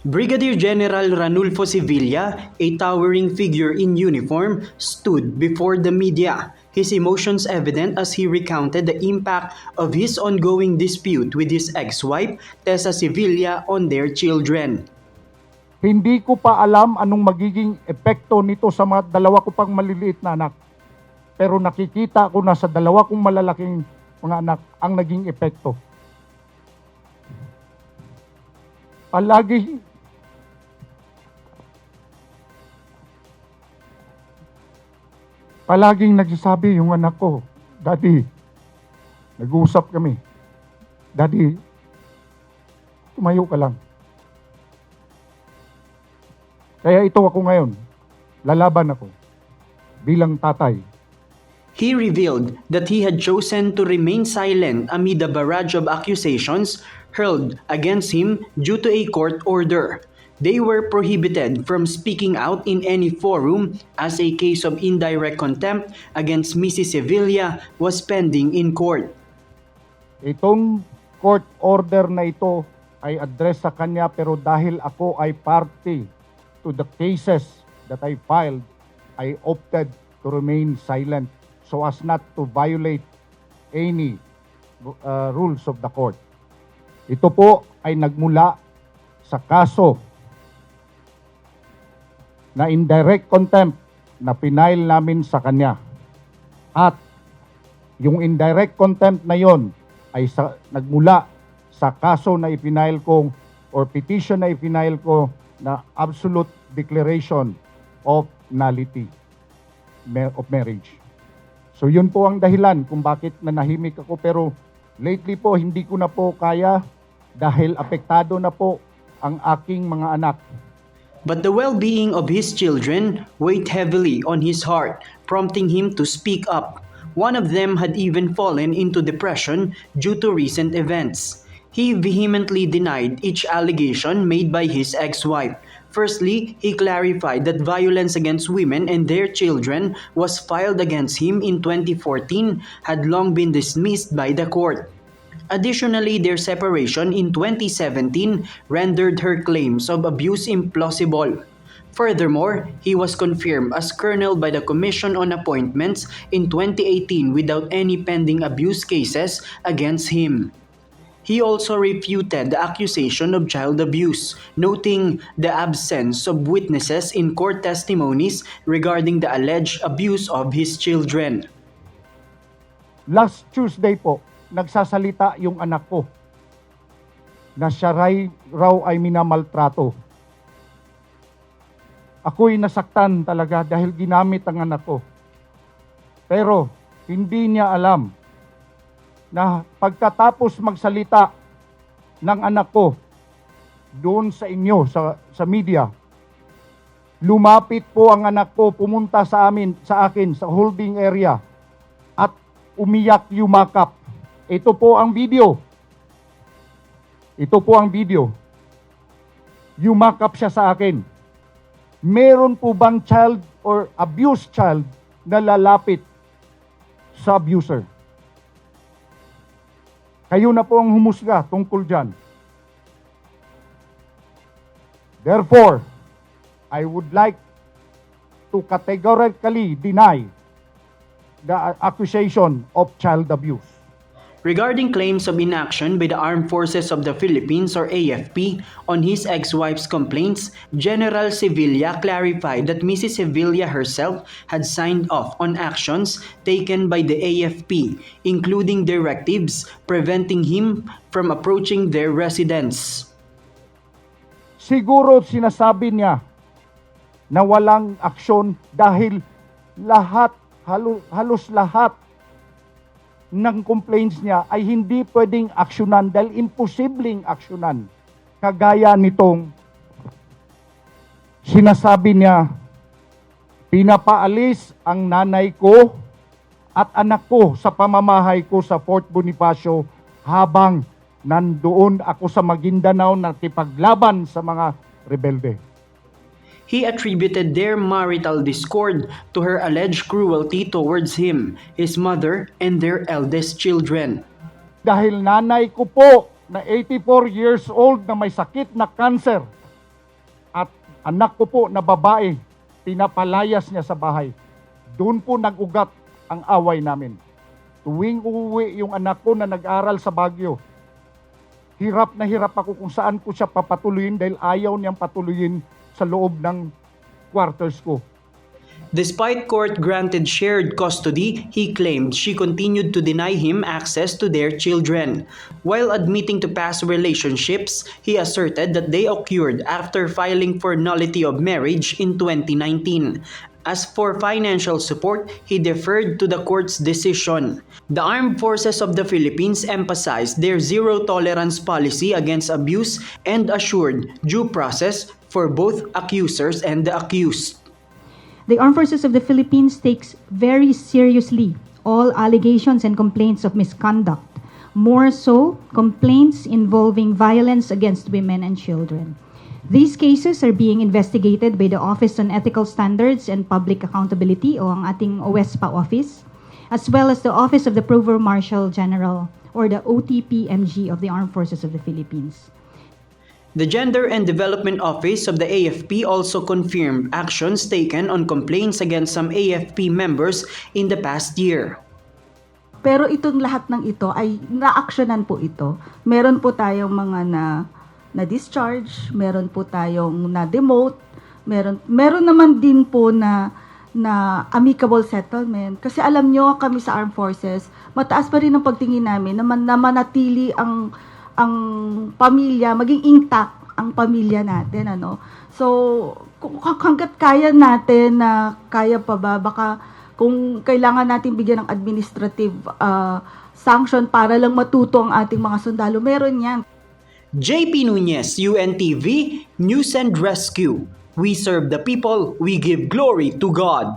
Brigadier General Ranulfo Sevilla, a towering figure in uniform, stood before the media, his emotions evident as he recounted the impact of his ongoing dispute with his ex-wife, Tessa Sevilla, on their children. Hindi ko pa alam anong magiging epekto nito sa mga dalawa ko pang maliliit na anak. Pero nakikita ko na sa dalawa kong malalaking mga anak ang naging epekto. Palaging nagsasabi yung anak ko, Daddy, nag-uusap kami. Daddy, tumayo ka lang. Kaya ito ako ngayon, lalaban ako bilang tatay. He revealed that he had chosen to remain silent amid the barrage of accusations hurled against him due to a court order. They were prohibited from speaking out in any forum as a case of indirect contempt against Mrs. Sevilla was pending in court. Itong court order na ito ay address sa kanya, pero dahil ako ay party to the cases that I filed, I opted to remain silent so as not to violate any rules of the court. Ito po ay nagmula sa kaso na indirect contempt na pinail namin sa kanya. At yung indirect contempt na yon ay nagmula sa kaso na ipinail ko or petition na ipinail ko na absolute declaration of nullity of marriage. So yun po ang dahilan kung bakit nanahimik ako, pero lately po hindi ko na po kaya dahil apektado na po ang aking mga anak. But the well-being of his children weighed heavily on his heart, prompting him to speak up. One of them had even fallen into depression due to recent events. He vehemently denied each allegation made by his ex-wife. Firstly, he clarified that violence against women and their children was filed against him in 2014 had long been dismissed by the court. Additionally, their separation in 2017 rendered her claims of abuse implausible. Furthermore, he was confirmed as colonel by the Commission on Appointments in 2018 without any pending abuse cases against him. He also refuted the accusation of child abuse, noting the absence of witnesses in court testimonies regarding the alleged abuse of his children. Last Tuesday po, nagsasalita yung anak ko na siya raw ay minamaltrato. Ako'y nasaktan talaga dahil ginamit ang anak ko. Pero hindi niya alam na pagkatapos magsalita ng anak ko doon sa inyo, sa media, lumapit po ang anak ko, pumunta sa akin sa holding area at umiyak, yumakap. Ito po ang video. Ito po ang video. Yumakap siya sa akin. Meron po bang child or abused child na lalapit sa abuser? Kayo na po ang humusga tungkol dyan. Therefore, I would like to categorically deny the accusation of child abuse. Regarding claims of inaction by the Armed Forces of the Philippines or AFP on his ex-wife's complaints, General Sevilla clarified that Mrs. Sevilla herself had signed off on actions taken by the AFP, including directives preventing him from approaching their residence. Siguro sinasabi niya na walang aksyon dahil halos lahat ng complaints niya ay hindi pwedeng aksyonan dahil imposibleng aksyonan. Kagaya nitong sinasabi niya, pinapaalis ang nanay ko at anak ko sa pamamahay ko sa Fort Bonifacio habang nandoon ako sa Maguindanao nakipaglaban sa mga rebelde. He attributed their marital discord to her alleged cruelty towards him, his mother, and their eldest children. Dahil nanay ko po na 84 years old na may sakit na cancer at anak ko po na babae, pinapalayas niya sa bahay. Doon po nag-ugat ang away namin. Tuwing uuwi yung anak ko na nag-aral sa Baguio, hirap na hirap ako kung saan ko siya papatuloyin dahil ayaw niyang patuloyin sa loob ng quarters ko. Despite court-granted shared custody, he claimed she continued to deny him access to their children. While admitting to past relationships, he asserted that they occurred after filing for nullity of marriage in 2019. As for financial support, he deferred to the court's decision. The Armed Forces of the Philippines emphasized their zero-tolerance policy against abuse and assured due process for both accusers and the accused. The Armed Forces of the Philippines takes very seriously all allegations and complaints of misconduct, more so complaints involving violence against women and children. These cases are being investigated by the Office on Ethical Standards and Public Accountability o ang ating OESPA office, as well as the Office of the Provost Marshal General or the OTP-MG of the Armed Forces of the Philippines. The Gender and Development Office of the AFP also confirmed actions taken on complaints against some AFP members in the past year. Pero itong lahat ng ito ay na-actionan po ito. Meron po tayong mga na-discharge, meron po tayong na-demote, meron naman din po na amicable settlement. Kasi alam nyo, kami sa Armed Forces, mataas pa rin ang pagtingin namin na manatili ang pamilya, maging intact ang pamilya natin, ano. So, hanggat kaya natin na kaya pa ba, baka kung kailangan natin bigyan ng administrative sanction para lang matuto ang ating mga sundalo, meron yan. JP Nunez, UNTV, News and Rescue. We serve the people, we give glory to God.